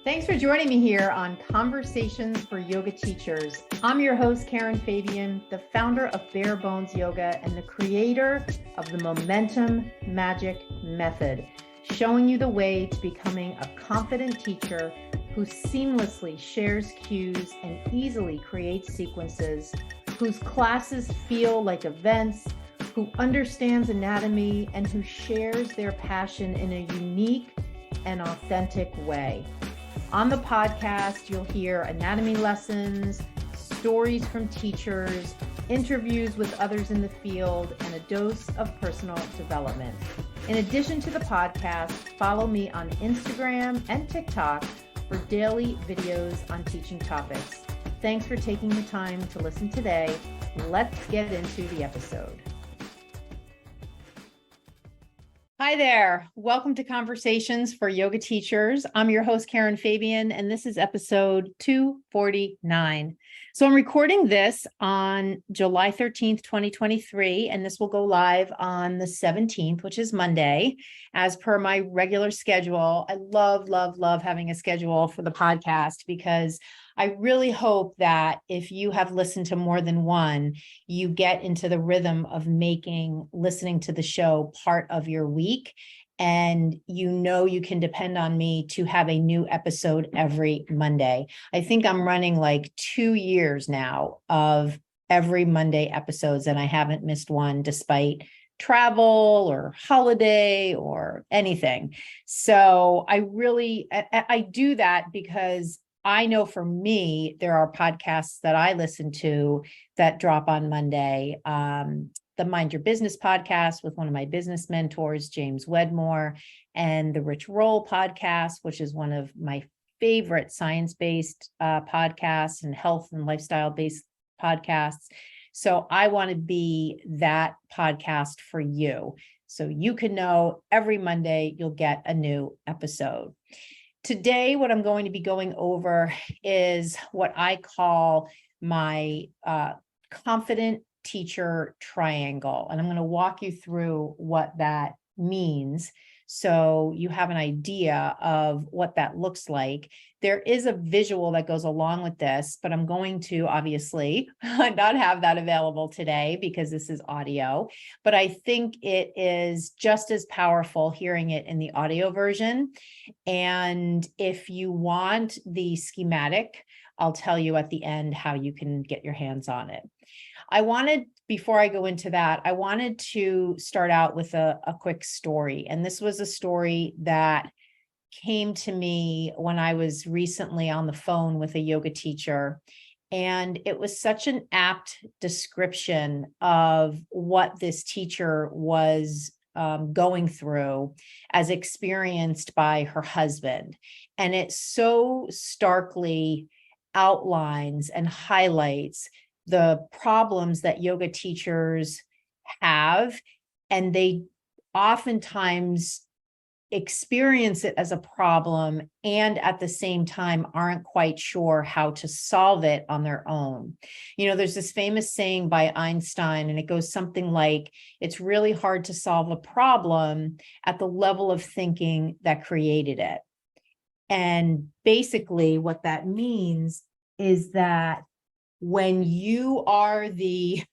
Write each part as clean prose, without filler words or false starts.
Thanks for joining me here on Conversations for Yoga Teachers. I'm your host, Karen Fabian, the founder of Bare Bones Yoga and the creator of the Momentum Magic Method, showing you the way to becoming a confident teacher who seamlessly shares cues and easily creates sequences, whose classes feel like events, who understands anatomy, and who shares their passion in a unique and authentic way. On the podcast, you'll hear anatomy lessons, stories from teachers, interviews with others in the field, and a dose of personal development. In addition to the podcast, follow me on Instagram and TikTok for daily videos on teaching topics. Thanks for taking the time to listen today. Let's get into the episode. Hi there. Welcome to Conversations for Yoga Teachers. I'm your host, Karen Fabian, and this is episode 249. So I'm recording this on July 13th, 2023, and this will go live on the 17th, which is Monday, as per my regular schedule. I love having a schedule for the podcast because I really hope that if you have listened to more than one, you get into the rhythm of making listening to the show part of your week. And you can depend on me to have a new episode every Monday. I think I'm running like 2 years now of every Monday episodes, and I haven't missed one despite travel or holiday or anything. So I do that because I know for me, there are podcasts that I listen to that drop on Monday. The Mind Your Business podcast with one of my business mentors, James Wedmore, and the Rich Roll podcast, which is one of my favorite science-based podcasts and health and lifestyle-based podcasts. So I want to be that podcast for you. So you can know every Monday you'll get a new episode. Today, what I'm going to be going over is what I call my confident teacher triangle. And I'm going to walk you through what that means so you have an idea of what that looks like. There is a visual that goes along with this, but I'm going to obviously not have that available today because this is audio, but I think it is just as powerful hearing it in the audio version. And if you want the schematic, I'll tell you at the end how you can get your hands on it. Before I go into that, I wanted to start out with a quick story. And this was a story that came to me when I was recently on the phone with a yoga teacher. And it was such an apt description of what this teacher was going through as experienced by her husband. And it so starkly outlines and highlights the problems that yoga teachers have, and they oftentimes experience it as a problem and at the same time aren't quite sure how to solve it on their own. There's this famous saying by Einstein, and it goes something like, it's really hard to solve a problem at the level of thinking that created it. And basically what that means is that when you are the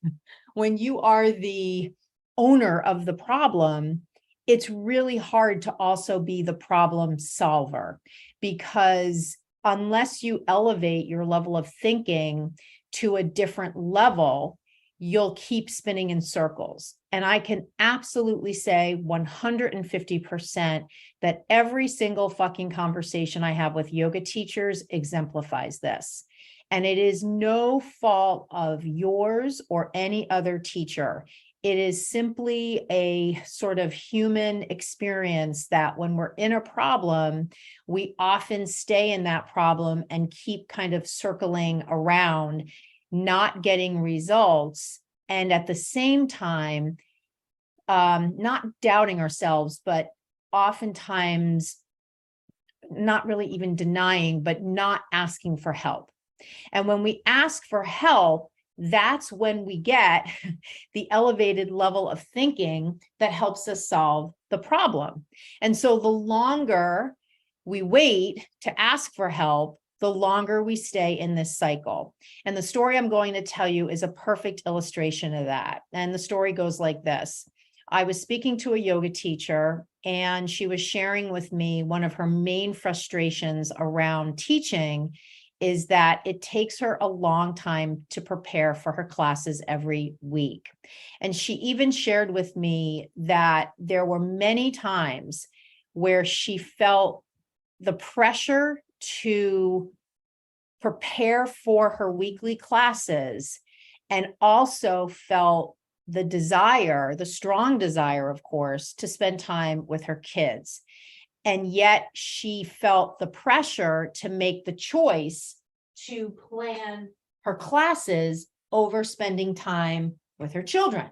owner of the problem, it's really hard to also be the problem solver, because unless you elevate your level of thinking to a different level, you'll keep spinning in circles. And I can absolutely say 150% that every single fucking conversation I have with yoga teachers exemplifies this. And it is no fault of yours or any other teacher. It is simply a sort of human experience that when we're in a problem, we often stay in that problem and keep kind of circling around, not getting results. And at the same time, not doubting ourselves, but oftentimes not really even denying, but not asking for help. And when we ask for help, that's when we get the elevated level of thinking that helps us solve the problem. And so the longer we wait to ask for help, the longer we stay in this cycle. And the story I'm going to tell you is a perfect illustration of that. And the story goes like this. I was speaking to a yoga teacher, and she was sharing with me one of her main frustrations around teaching is that it takes her a long time to prepare for her classes every week. And she even shared with me that there were many times where she felt the pressure to prepare for her weekly classes, and also felt the desire, the strong desire, of course, to spend time with her kids. And yet she felt the pressure to make the choice to plan her classes over spending time with her children.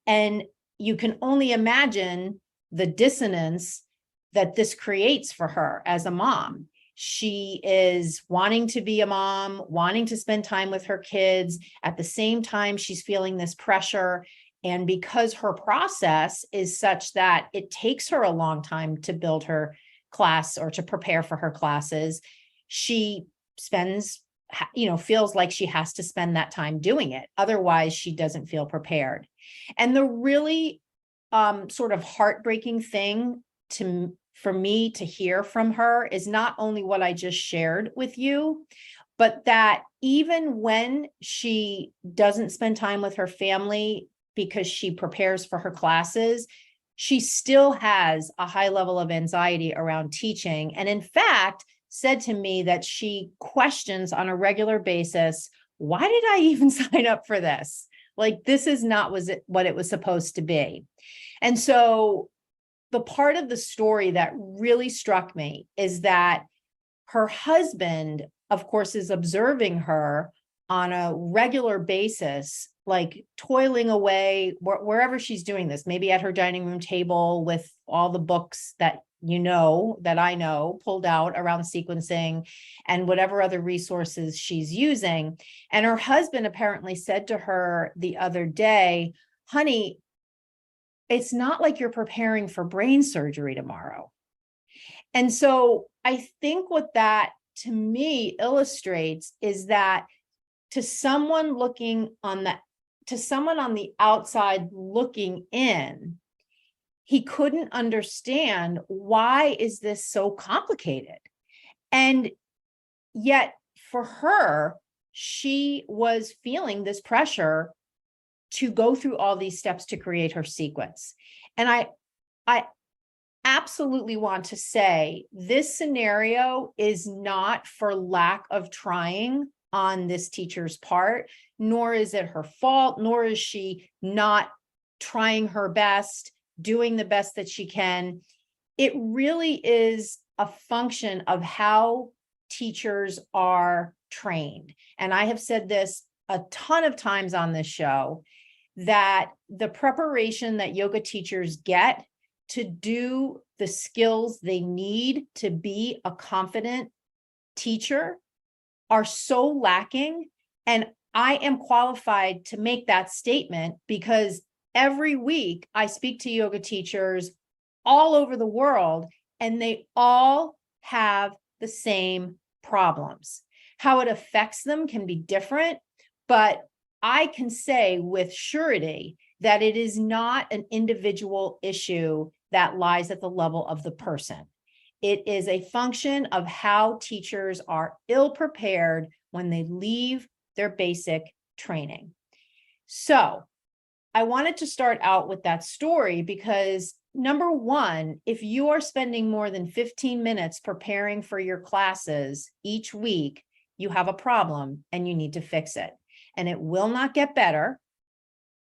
And you can only imagine the dissonance that this creates for her as a mom. She is wanting to be a mom, wanting to spend time with her kids. At the same time, she's feeling this pressure. And because her process is such that it takes her a long time to build her class or to prepare for her classes, she spends, feels like she has to spend that time doing it. Otherwise, she doesn't feel prepared. And the really sort of heartbreaking thing for me to hear from her is not only what I just shared with you, but that even when she doesn't spend time with her family because she prepares for her classes, she still has a high level of anxiety around teaching. And in fact, said to me that she questions on a regular basis, why did I even sign up for this? Like, this is not what it was supposed to be. And so the part of the story that really struck me is that her husband, of course, is observing her on a regular basis, like toiling away wherever she's doing this, maybe at her dining room table with all the books that I know pulled out around sequencing and whatever other resources she's using. And her husband apparently said to her the other day, honey, it's not like you're preparing for brain surgery tomorrow. And so I think what that to me illustrates is that to someone on the outside looking in, he couldn't understand, why is this so complicated? And yet for her, she was feeling this pressure to go through all these steps to create her sequence. And I absolutely want to say this scenario is not for lack of trying on this teacher's part, nor is it her fault, nor is she not trying her best, doing the best that she can. It really is a function of how teachers are trained. And I have said this a ton of times on this show, that the preparation that yoga teachers get to do the skills they need to be a confident teacher are so lacking. And I am qualified to make that statement because every week I speak to yoga teachers all over the world, and they all have the same problems. How it affects them can be different, but I can say with surety that it is not an individual issue that lies at the level of the person. It is a function of how teachers are ill-prepared when they leave their basic training. So I wanted to start out with that story because, number one, if you are spending more than 15 minutes preparing for your classes each week, you have a problem and you need to fix it. And it will not get better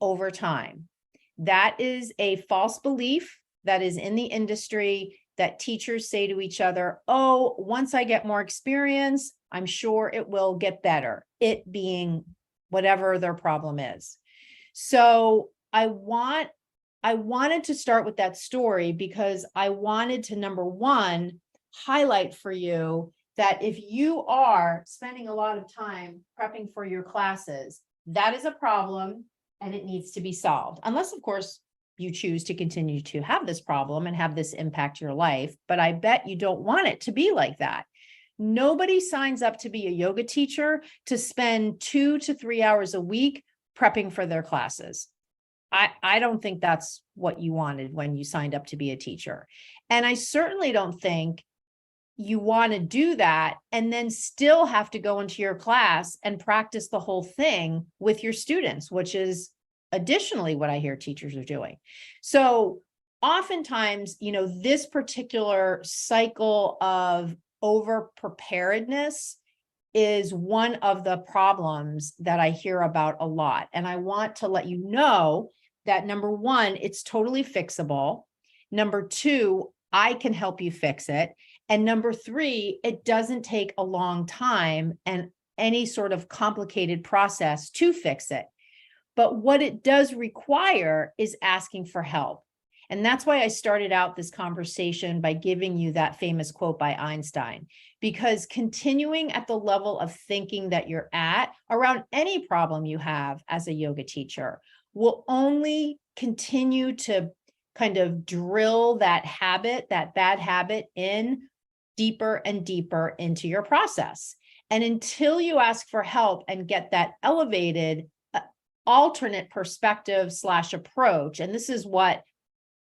over time. That is a false belief that is in the industry, that teachers say to each other, oh, once I get more experience, I'm sure it will get better, it being whatever their problem is. So I wanted to start with that story because I wanted to, number one, highlight for you that if you are spending a lot of time prepping for your classes, that is a problem and it needs to be solved. Unless, of course, you choose to continue to have this problem and have this impact your life. But I bet you don't want it to be like that. Nobody signs up to be a yoga teacher to spend 2 to 3 hours a week prepping for their classes. I don't think that's what you wanted when you signed up to be a teacher. And I certainly don't think you want to do that and then still have to go into your class and practice the whole thing with your students, which is additionally what I hear teachers are doing. So oftentimes, this particular cycle of over preparedness is one of the problems that I hear about a lot. And I want to let you know that number one, it's totally fixable. Number two, I can help you fix it. And number three, it doesn't take a long time and any sort of complicated process to fix it. But what it does require is asking for help. And that's why I started out this conversation by giving you that famous quote by Einstein, because continuing at the level of thinking that you're at around any problem you have as a yoga teacher will only continue to kind of drill that habit, that bad habit in deeper and deeper into your process. And until you ask for help and get that elevated alternate perspective / approach, and this is what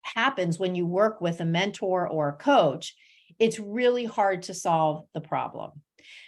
happens when you work with a mentor or a coach, it's really hard to solve the problem.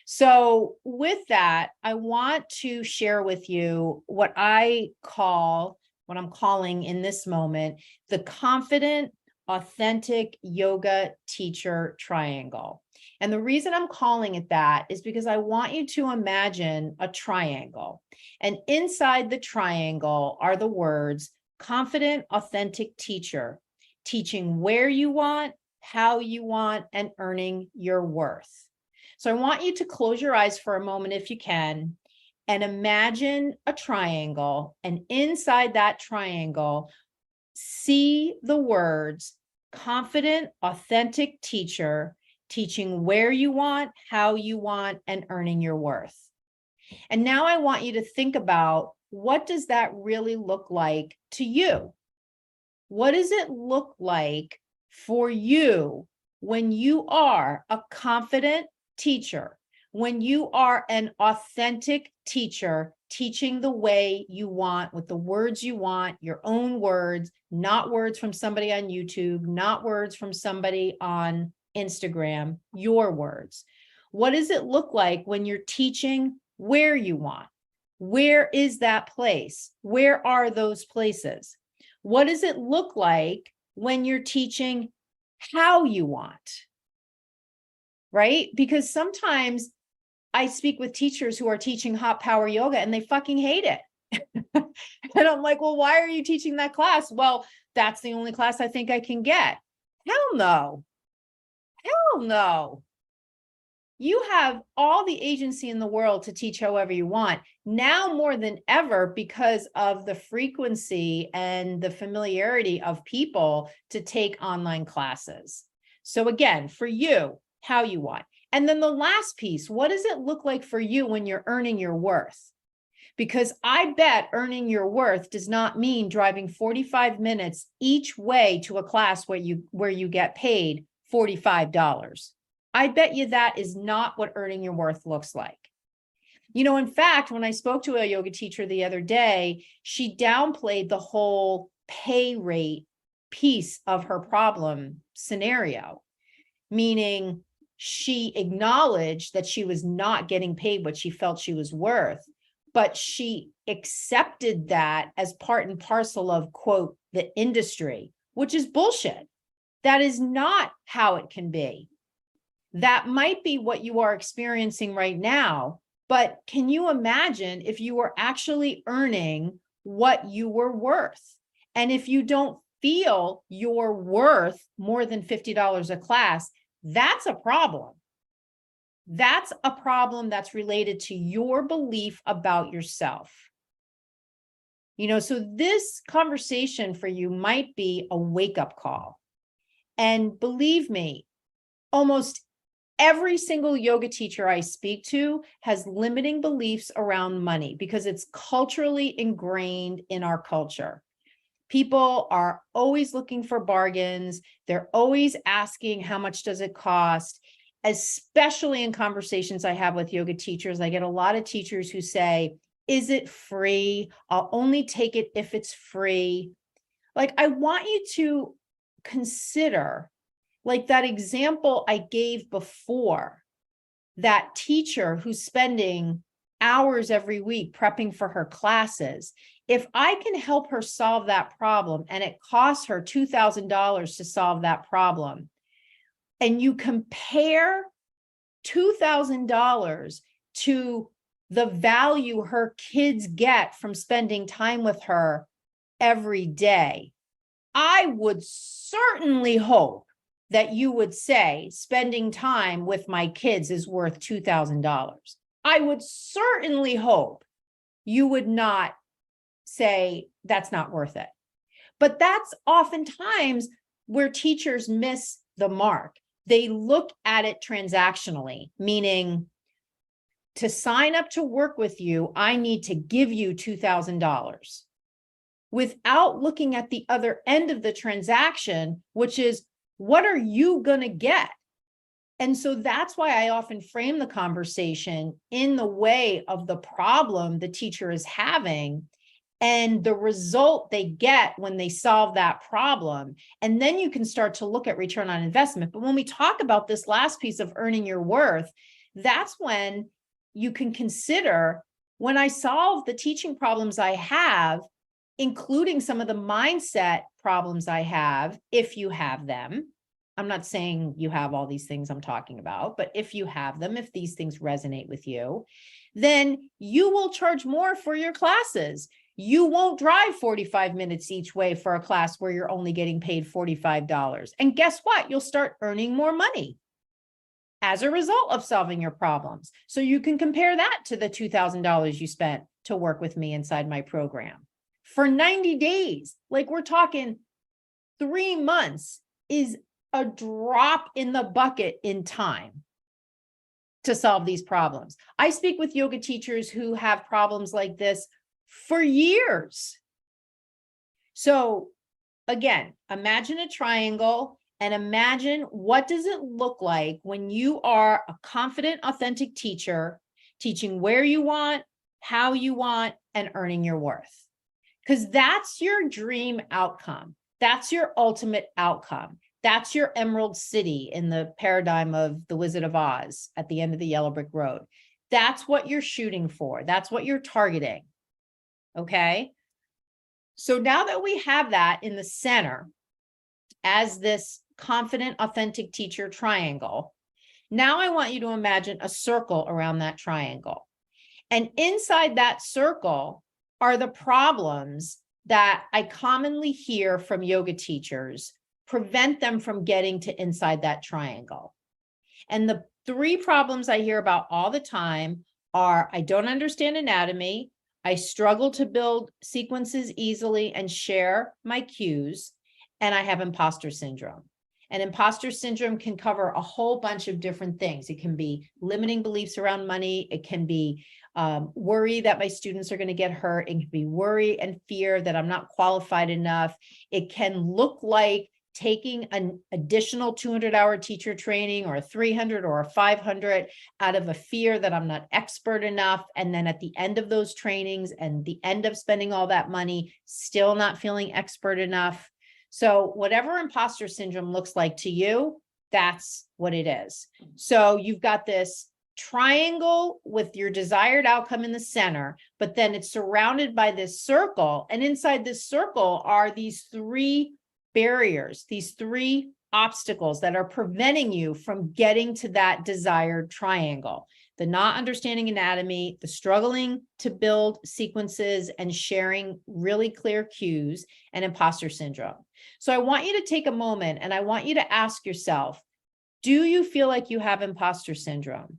So with that, I want to share with you what I'm calling in this moment, the confident, authentic yoga teacher triangle. And the reason I'm calling it that is because I want you to imagine a triangle. And inside the triangle are the words confident, authentic teacher, teaching where you want, how you want, and earning your worth. So I want you to close your eyes for a moment if you can, and imagine a triangle. And inside that triangle, see the words confident, authentic teacher, teaching where you want, how you want, and earning your worth. And now I want you to think about, what does that really look like to you? What does it look like for you when you are a confident teacher, when you are an authentic teacher, teaching the way you want, with the words you want, your own words, not words from somebody on YouTube, not words from somebody on Instagram, your words? What does it look like when you're teaching where you want? Where is that place? Where are those places? What does it look like when you're teaching how you want? Right? Because sometimes I speak with teachers who are teaching hot power yoga and they fucking hate it. And I'm like, well, why are you teaching that class? Well, that's the only class I think I can get. Hell no. Hell no. You have all the agency in the world to teach however you want, now more than ever, because of the frequency and the familiarity of people to take online classes. So again, for you, how you want. And then the last piece, what does it look like for you when you're earning your worth? Because I bet earning your worth does not mean driving 45 minutes each way to a class where you get paid $45. I bet you that is not what earning your worth looks like. In fact, when I spoke to a yoga teacher the other day, she downplayed the whole pay rate piece of her problem scenario, meaning she acknowledged that she was not getting paid what she felt she was worth, but she accepted that as part and parcel of, quote, the industry, which is bullshit. That is not how it can be. That might be what you are experiencing right now, but can you imagine if you were actually earning what you were worth? And if you don't feel you're worth more than $50 a class, that's a problem. That's a problem that's related to your belief about yourself. So this conversation for you might be a wake-up call. And believe me, almost every single yoga teacher I speak to has limiting beliefs around money because it's culturally ingrained in our culture. People are always looking for bargains. They're always asking, how much does it cost? Especially in conversations I have with yoga teachers, I get a lot of teachers who say, is it free? I'll only take it if it's free. Like, I want you to consider, like that example I gave before, that teacher who's spending hours every week prepping for her classes. If I can help her solve that problem and it costs her $2,000 to solve that problem, and you compare $2,000 to the value her kids get from spending time with her every day, I would certainly hope that you would say spending time with my kids is worth $2,000. I would certainly hope you would not say that's not worth it. But that's oftentimes where teachers miss the mark. They look at it transactionally, meaning to sign up to work with you, I need to give you $2,000, without looking at the other end of the transaction, which is, what are you going to get? And so that's why I often frame the conversation in the way of the problem the teacher is having and the result they get when they solve that problem. And then you can start to look at return on investment. But when we talk about this last piece of earning your worth, that's when you can consider, when I solve the teaching problems I have, including some of the mindset problems I have, if you have them. I'm not saying you have all these things I'm talking about, but if you have them, if these things resonate with you, then you will charge more for your classes. You won't drive 45 minutes each way for a class where you're only getting paid $45. And guess what? You'll start earning more money as a result of solving your problems. So you can compare that to the $2,000 you spent to work with me inside my program. For 90 days, like we're talking 3 months, is a drop in the bucket in time to solve these problems. I speak with yoga teachers who have problems like this for years. So again, imagine a triangle and imagine, what does it look like when you are a confident, authentic teacher, teaching where you want, how you want, and earning your worth. Because that's your dream outcome. That's your ultimate outcome. That's your Emerald City in the paradigm of the Wizard of Oz at the end of the Yellow Brick Road. That's what you're shooting for. That's what you're targeting. Okay. So now that we have that in the center as this confident, authentic teacher triangle, now I want you to imagine a circle around that triangle. And inside that circle are the problems that I commonly hear from yoga teachers prevent them from getting to inside that triangle. And the 3 problems I hear about all the time are, I don't understand anatomy, I struggle to build sequences easily and share my cues, and I have imposter syndrome. And imposter syndrome can cover a whole bunch of different things. It can be limiting beliefs around money. It can be worry that my students are going to get hurt. It can be worry and fear that I'm not qualified enough. It can look like taking an additional 200-hour teacher training or a 300 or a 500 out of a fear that I'm not expert enough. And then at the end of those trainings and the end of spending all that money, still not feeling expert enough. So whatever imposter syndrome looks like to you, that's what it is. So you've got this triangle with your desired outcome in the center, but then it's surrounded by this circle. And inside this circle are these 3 barriers, these 3 obstacles that are preventing you from getting to that desired triangle. The not understanding anatomy, the struggling to build sequences and sharing really clear cues, and imposter syndrome. So I want you to take a moment and I want you to ask yourself, do you feel like you have imposter syndrome?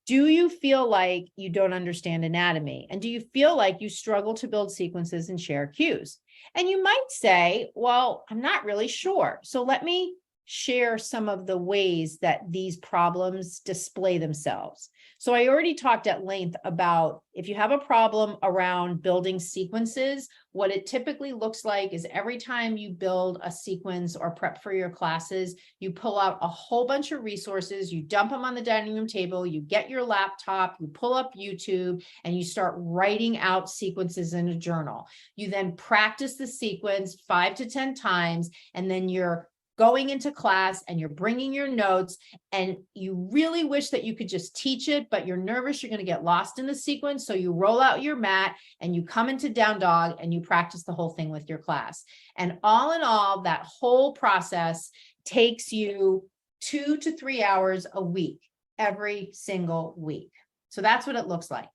Do you feel like you don't understand anatomy? And do you feel like you struggle to build sequences and share cues? And you might say, well, I'm not really sure. So let me share some of the ways that these problems display themselves. So I already talked at length about if you have a problem around building sequences, what it typically looks like is every time you build a sequence or prep for your classes, you pull out a whole bunch of resources, you dump them on the dining room table, you get your laptop, you pull up YouTube, and you start writing out sequences in a journal. You then practice the sequence 5 to 10 times, and then you're going into class and you're bringing your notes, and you really wish that you could just teach it, but you're nervous you're going to get lost in the sequence. So you roll out your mat and you come into down dog and you practice the whole thing with your class. And all in all, that whole process takes you 2 to 3 hours a week, every single week. So that's what it looks like.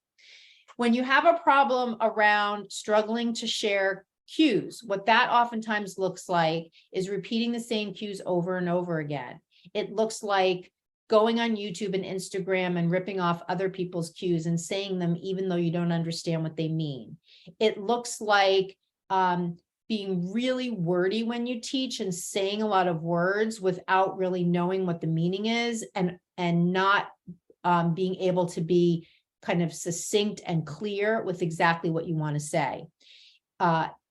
When you have a problem around struggling to share cues, what that oftentimes looks like is repeating the same cues over and over again. It looks like going on YouTube and Instagram and ripping off other people's cues and saying them even though you don't understand what they mean. It looks like being really wordy when you teach and saying a lot of words without really knowing what the meaning is, and not being able to be kind of succinct and clear with exactly what you want to say.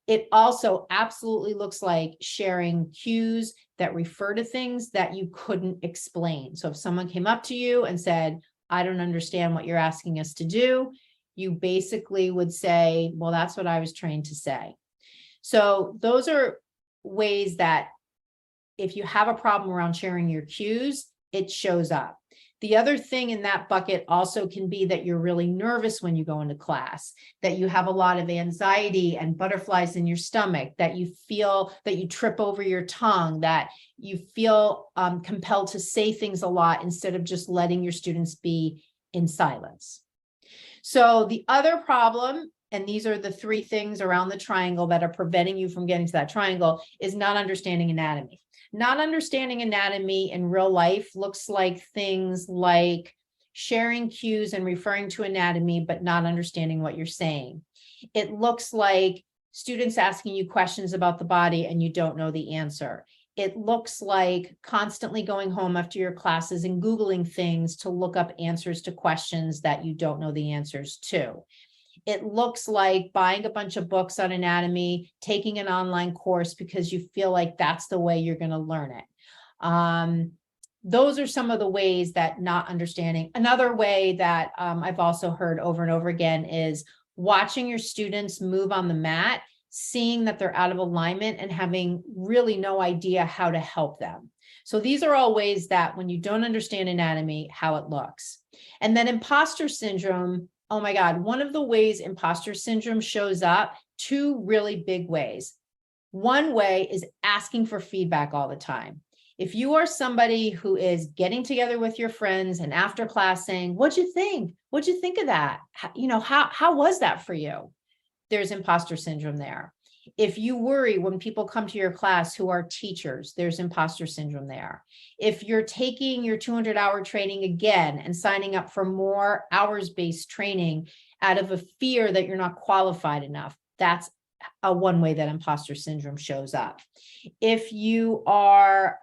It also absolutely looks like sharing cues that refer to things that you couldn't explain. So if someone came up to you and said, I don't understand what you're asking us to do, you basically would say, well, that's what I was trained to say. So those are ways that if you have a problem around sharing your cues, it shows up. The other thing in that bucket also can be that you're really nervous when you go into class, that you have a lot of anxiety and butterflies in your stomach, that you feel that you trip over your tongue, that you feel compelled to say things a lot instead of just letting your students be in silence. So the other problem, and these are the 3 things around the triangle that are preventing you from getting to that triangle, is not understanding anatomy. Not understanding anatomy in real life looks like things like sharing cues and referring to anatomy, but not understanding what you're saying. It looks like students asking you questions about the body and you don't know the answer. It looks like constantly going home after your classes and Googling things to look up answers to questions that you don't know the answers to. It looks like buying a bunch of books on anatomy, taking an online course because you feel like that's the way you're going to learn it. Those are some of the ways that not understanding. Another way that I've also heard over and over again is watching your students move on the mat, seeing that they're out of alignment and having really no idea how to help them. So these are all ways that when you don't understand anatomy, how it looks. And then imposter syndrome. Oh my God, one of the ways imposter syndrome shows up, 2 really big ways. One way is asking for feedback all the time. If you are somebody who is getting together with your friends and after class saying, what'd you think? What'd you think of that? How was that for you? There's imposter syndrome there. If you worry when people come to your class who are teachers, there's imposter syndrome there. If you're taking your 200-hour training again and signing up for more hours-based training out of a fear that you're not qualified enough, that's one way that imposter syndrome shows up. If you are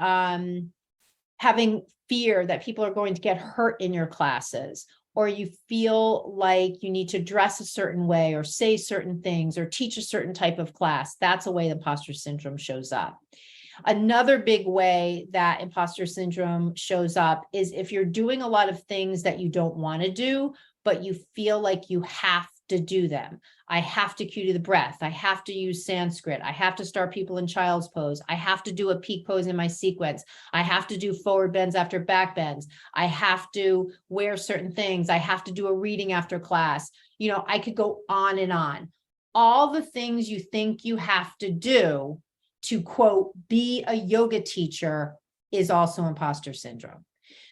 having fear that people are going to get hurt in your classes, or you feel like you need to dress a certain way or say certain things or teach a certain type of class, that's a way imposter syndrome shows up. Another big way that imposter syndrome shows up is if you're doing a lot of things that you don't want to do, but you feel like you have to do them. I have to cue to the breath. I have to use Sanskrit. I have to start people in child's pose. I have to do a peak pose in my sequence. I have to do forward bends after back bends. I have to wear certain things. I have to do a reading after class. I could go on and on. All the things you think you have to do to, quote, be a yoga teacher is also imposter syndrome.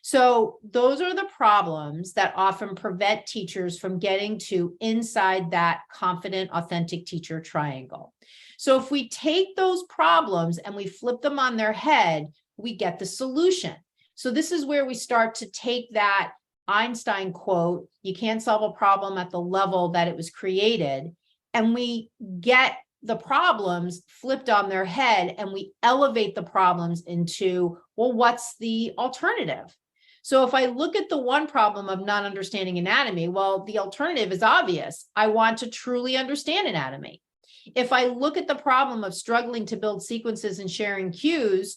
So those are the problems that often prevent teachers from getting to inside that confident, authentic teacher triangle. So if we take those problems and we flip them on their head, we get the solution. So this is where we start to take that Einstein quote, you can't solve a problem at the level that it was created, and we get the problems flipped on their head and we elevate the problems into, well, what's the alternative? So if I look at the one problem of not understanding anatomy, well, the alternative is obvious. I want to truly understand anatomy. If I look at the problem of struggling to build sequences and sharing cues,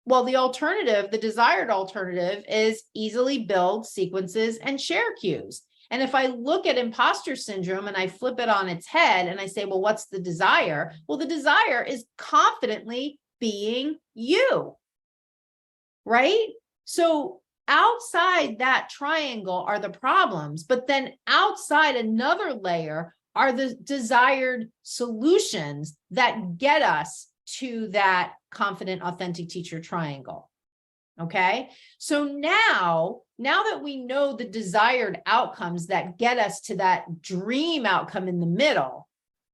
well, the alternative, the desired alternative, is easily build sequences and share cues. And if I look at imposter syndrome and I flip it on its head and I say, well, what's the desire? Well, the desire is confidently being you, right? So outside that triangle are the problems, but then outside another layer are the desired solutions that get us to that confident, authentic teacher triangle. Okay. So now that we know the desired outcomes that get us to that dream outcome in the middle,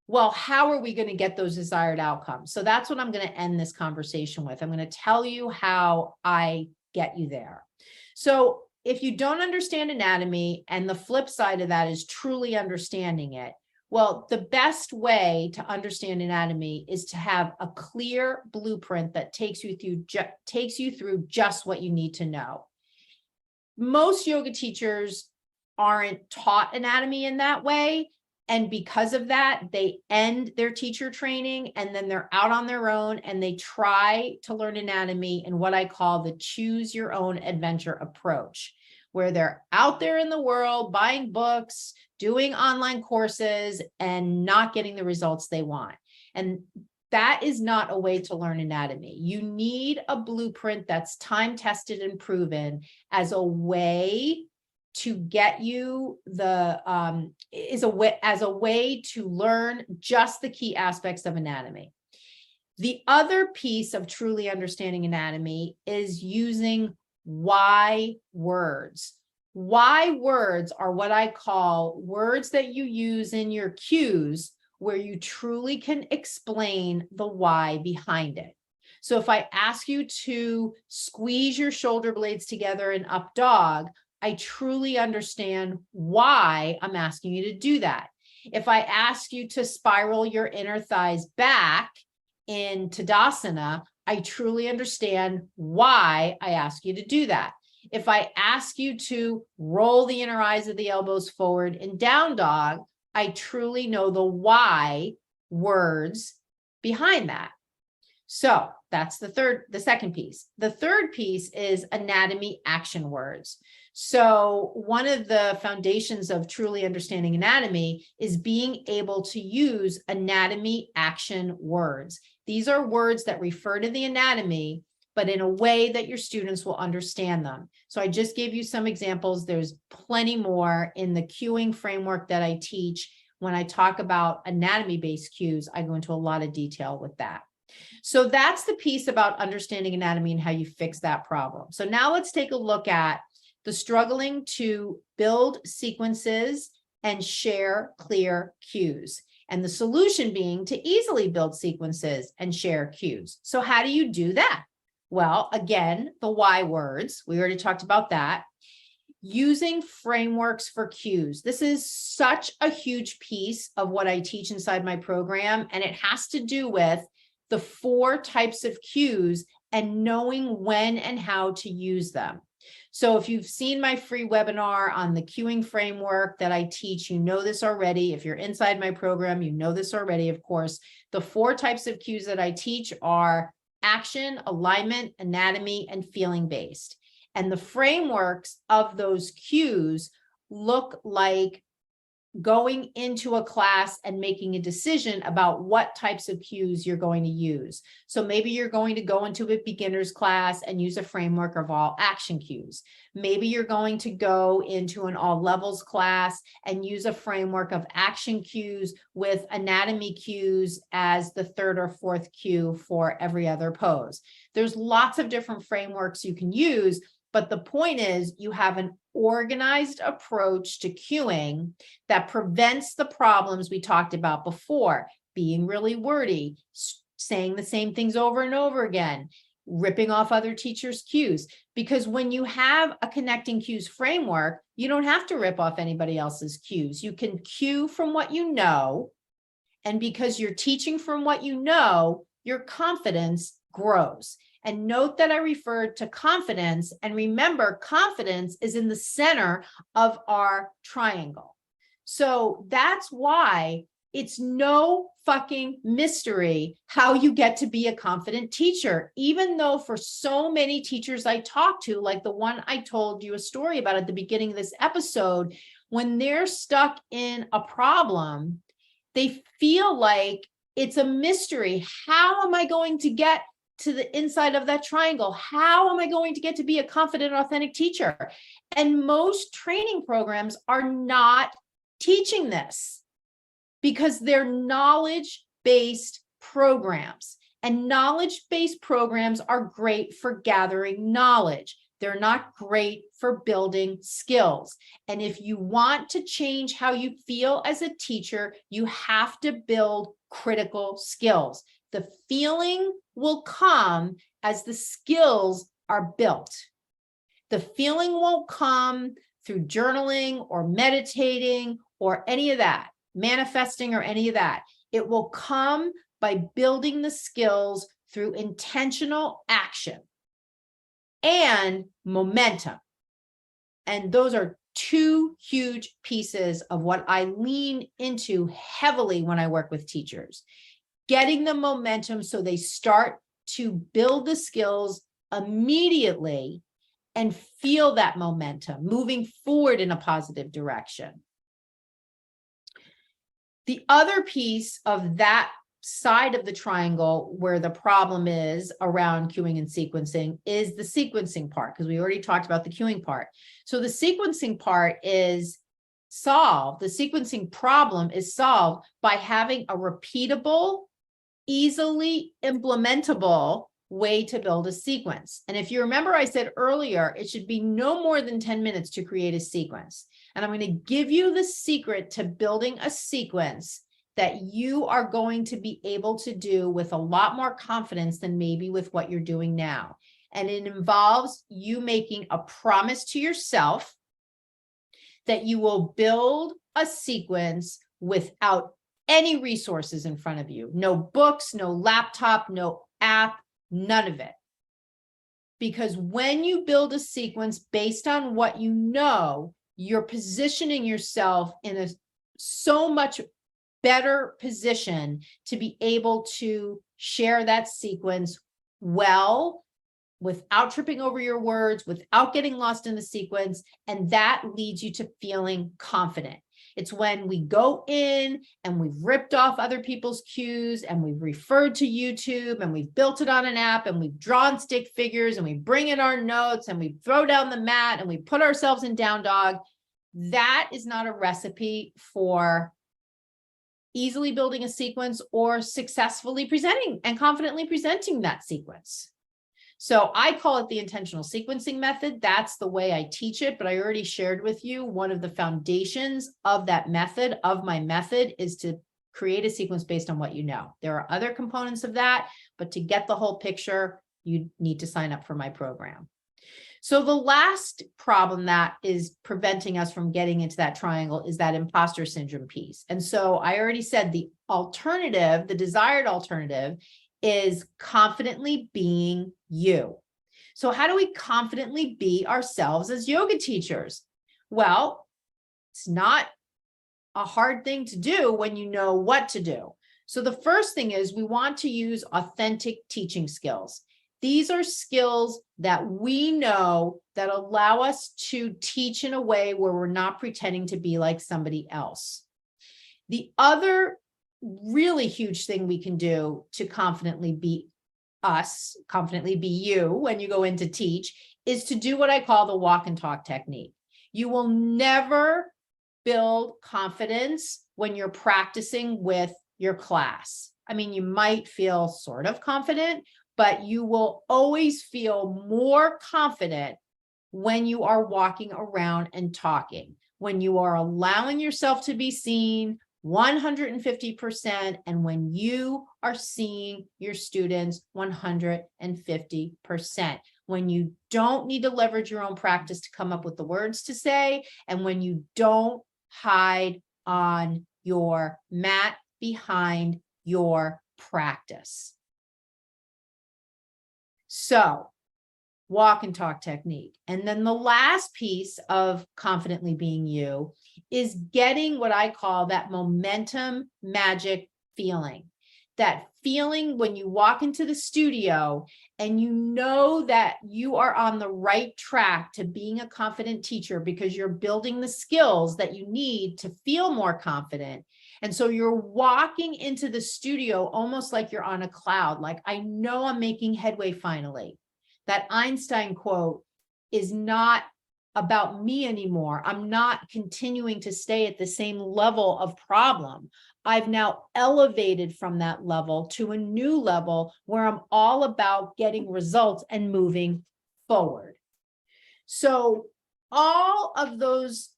well, how are we going to get those desired outcomes? So that's what I'm going to end this conversation with. I'm going to tell you how I get you there. So if you don't understand anatomy, and the flip side of that is truly understanding it, well, the best way to understand anatomy is to have a clear blueprint that takes you through just what you need to know. Most yoga teachers aren't taught anatomy in that way. And because of that, they end their teacher training and then they're out on their own and they try to learn anatomy in what I call the choose your own adventure approach, where they're out there in the world buying books, doing online courses, and not getting the results they want. And that is not a way to learn anatomy. You need a blueprint that's time tested and proven as a way to get you as a way to learn just the key aspects of anatomy. The other piece of truly understanding anatomy is using why words. Why words are what I call words that you use in your cues where you truly can explain the why behind it. So if I ask you to squeeze your shoulder blades together in up dog, I truly understand why I'm asking you to do that. If I ask you to spiral your inner thighs back in Tadasana, I truly understand why I ask you to do that. If I ask you to roll the inner eyes of the elbows forward in down dog, I truly know the why words behind that. So that's the second piece. The third piece is anatomy action words. So one of the foundations of truly understanding anatomy is being able to use anatomy action words. These are words that refer to the anatomy, but in a way that your students will understand them. So I just gave you some examples. There's plenty more in the cueing framework that I teach. When I talk about anatomy-based cues, I go into a lot of detail with that. So that's the piece about understanding anatomy and how you fix that problem. So now let's take a look at the struggling to build sequences and share clear cues, and the solution being to easily build sequences and share cues. So how do you do that? Well, again, the why words, we already talked about that. Using frameworks for cues. This is such a huge piece of what I teach inside my program, and it has to do with the 4 types of cues and knowing when and how to use them. So if you've seen my free webinar on the cueing framework that I teach, you know this already. If you're inside my program, you know this already, of course. The 4 types of cues that I teach are action, alignment, anatomy, and feeling based. And the frameworks of those cues look like going into a class and making a decision about what types of cues you're going to use. So maybe you're going to go into a beginner's class and use a framework of all action cues. Maybe you're going to go into an all levels class and use a framework of action cues with anatomy cues as the 3rd or 4th cue for every other pose. There's lots of different frameworks you can use, but the point is you have an organized approach to cueing that prevents the problems we talked about before, being really wordy, saying the same things over and over again, ripping off other teachers' cues. Because when you have a connecting cues framework, you don't have to rip off anybody else's cues. You can cue from what you know And because you're teaching from what you know, your confidence grows. And note that I referred to confidence. And remember, confidence is in the center of our triangle. So that's why it's no fucking mystery how you get to be a confident teacher, even though for so many teachers I talk to, like the one I told you a story about at the beginning of this episode, when they're stuck in a problem, they feel like it's a mystery. How am I going to get to the inside of that triangle? How am I going to get to be a confident, authentic teacher? And most training programs are not teaching this because they're knowledge-based programs. And knowledge-based programs are great for gathering knowledge. They're not great for building skills. And if you want to change how you feel as a teacher, you have to build critical skills. The feeling will come as the skills are built. The feeling won't come through journaling or meditating or any of that, manifesting or any of that. It will come by building the skills through intentional action and momentum. And those are two huge pieces of what I lean into heavily when I work with teachers. Getting the momentum so they start to build the skills immediately and feel that momentum moving forward in a positive direction. The other piece of that side of the triangle where the problem is around cueing and sequencing is the sequencing part, because we already talked about the cueing part. So the sequencing part is solved. The sequencing problem is solved by having a repeatable, easily implementable way to build a sequence. And if you remember, I said earlier, it should be no more than 10 minutes to create a sequence. And I'm going to give you the secret to building a sequence that you are going to be able to do with a lot more confidence than maybe with what you're doing now. And it involves you making a promise to yourself that you will build a sequence without any resources in front of you. No books, no laptop, no app, none of it. Because when you build a sequence based on what you know, you're positioning yourself in a so much better position to be able to share that sequence well, without tripping over your words, without getting lost in the sequence. And that leads you to feeling confident. It's when we go in and we've ripped off other people's cues and we've referred to YouTube and we've built it on an app and we've drawn stick figures and we bring in our notes and we throw down the mat and we put ourselves in down dog. That is not a recipe for easily building a sequence or successfully presenting and confidently presenting that sequence. So I call it the intentional sequencing method. That's the way I teach it, but I already shared with you one of the foundations of that method, of my method, is to create a sequence based on what you know. There are other components of that, but to get the whole picture, you need to sign up for my program. So the last problem that is preventing us from getting into that triangle is that imposter syndrome piece. And so I already said the alternative, the desired alternative, is confidently being you. So how do we confidently be ourselves as yoga teachers? Well, it's not a hard thing to do when you know what to do. So the first thing is we want to use authentic teaching skills. These are skills that we know that allow us to teach in a way where we're not pretending to be like somebody else. The other really huge thing we can do to confidently be us, confidently be you when you go in to teach, is to do what I call the walk and talk technique. You will never build confidence when you're practicing with your class. I mean, you might feel sort of confident, but you will always feel more confident when you are walking around and talking, when you are allowing yourself to be seen 150%, and when you are seeing your students 150%, when you don't need to leverage your own practice to come up with the words to say, and when you don't hide on your mat behind your practice. So, walk and talk technique. And then the last piece of confidently being you is getting what I call that momentum magic feeling. That feeling when you walk into the studio and you know that you are on the right track to being a confident teacher because you're building the skills that you need to feel more confident. And so you're walking into the studio almost like you're on a cloud, like, I know I'm making headway finally. That Einstein quote is not about me anymore. I'm not continuing to stay at the same level of problem. I've now elevated from that level to a new level where I'm all about getting results and moving forward. So all of those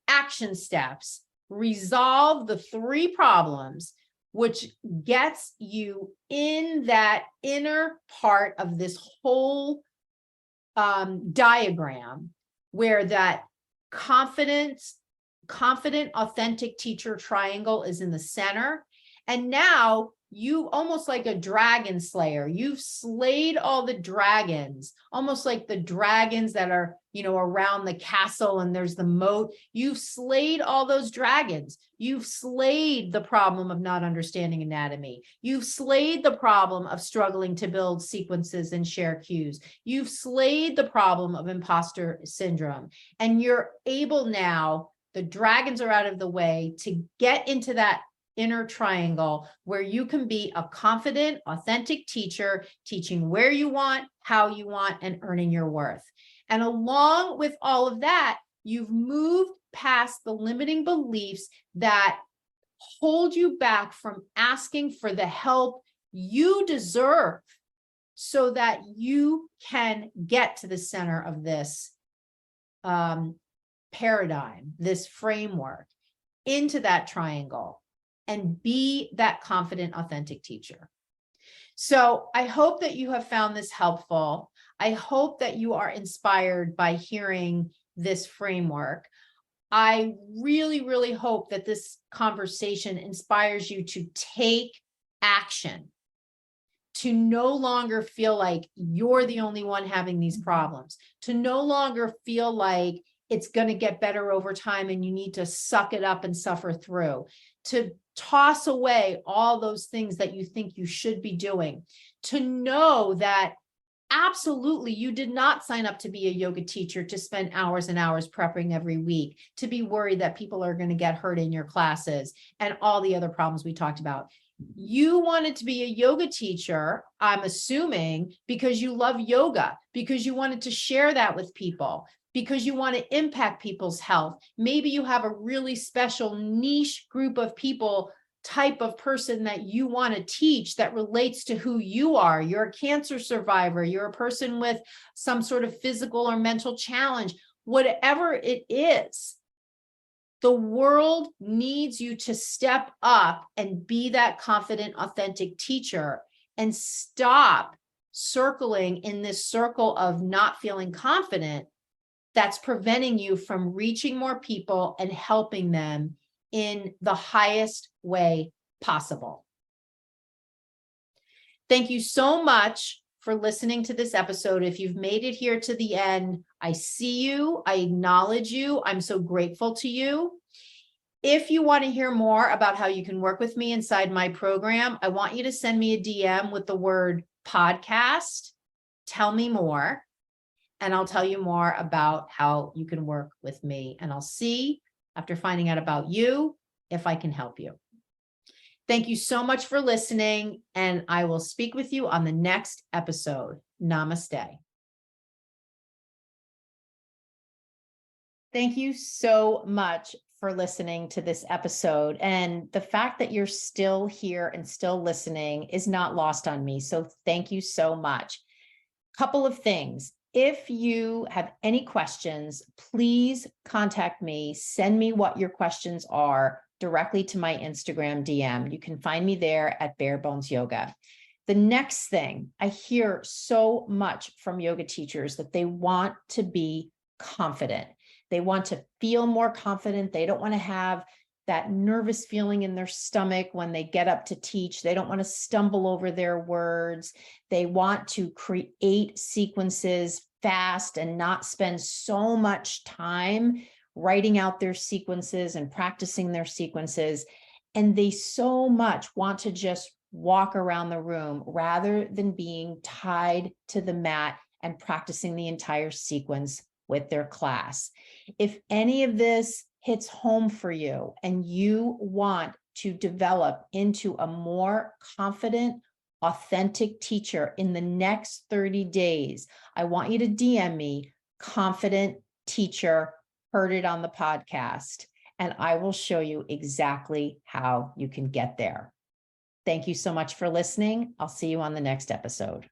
action steps resolve the 3 problems, which gets you in that inner part of this whole diagram where that confident, authentic teacher triangle is in the center. And now you almost like a dragon slayer. You've slayed all the dragons, almost like the dragons that are, around the castle and there's the moat. You've slayed all those dragons. You've slayed the problem of not understanding anatomy. You've slayed the problem of struggling to build sequences and share cues. You've slayed the problem of imposter syndrome. And you're able now, the dragons are out of the way, to get into that inner triangle where you can be a confident, authentic teacher, teaching where you want, how you want, and earning your worth. And along with all of that, you've moved past the limiting beliefs that hold you back from asking for the help you deserve so that you can get to the center of this paradigm, this framework, into that triangle and be that confident, authentic teacher. So I hope that you have found this helpful. I hope that you are inspired by hearing this framework. I really, really hope that this conversation inspires you to take action, to no longer feel like you're the only one having these problems, to no longer feel like it's going to get better over time and you need to suck it up and suffer through, to toss away all those things that you think you should be doing, to know that absolutely you did not sign up to be a yoga teacher to spend hours and hours prepping every week, to be worried that people are going to get hurt in your classes and all the other problems we talked about. You wanted to be a yoga teacher, I'm assuming, because you love yoga, because you wanted to share that with people, because you want to impact people's health. Maybe you have a really special niche group of people, type of person that you want to teach that relates to who you are. You're a cancer survivor. You're a person with some sort of physical or mental challenge. Whatever it is, the world needs you to step up and be that confident, authentic teacher and stop circling in this circle of not feeling confident that's preventing you from reaching more people and helping them in the highest way possible. Thank you so much for listening to this episode. If you've made it here to the end, I see you, I acknowledge you, I'm so grateful to you. If you want to hear more about how you can work with me inside my program, I want you to send me a DM with the word podcast, tell me more, and I'll tell you more about how you can work with me. And I'll see, after finding out about you, if I can help you. Thank you so much for listening, and I will speak with you on the next episode. Namaste. Thank you so much for listening to this episode. And the fact that you're still here and still listening is not lost on me. So thank you so much. Couple of things. If you have any questions, please contact me. Send me what your questions are directly to my Instagram DM. You can find me there at Bare Bones Yoga. The next thing, I hear so much from yoga teachers that they want to be confident. They want to feel more confident. They don't want to have that nervous feeling in their stomach when they get up to teach. They don't want to stumble over their words. They want to create sequences fast and not spend so much time writing out their sequences and practicing their sequences. And they so much want to just walk around the room rather than being tied to the mat and practicing the entire sequence with their class. If any of this hits home for you and you want to develop into a more confident, authentic teacher in the next 30 days, I want you to DM me, confident teacher, heard it on the podcast, and I will show you exactly how you can get there. Thank you so much for listening. I'll see you on the next episode.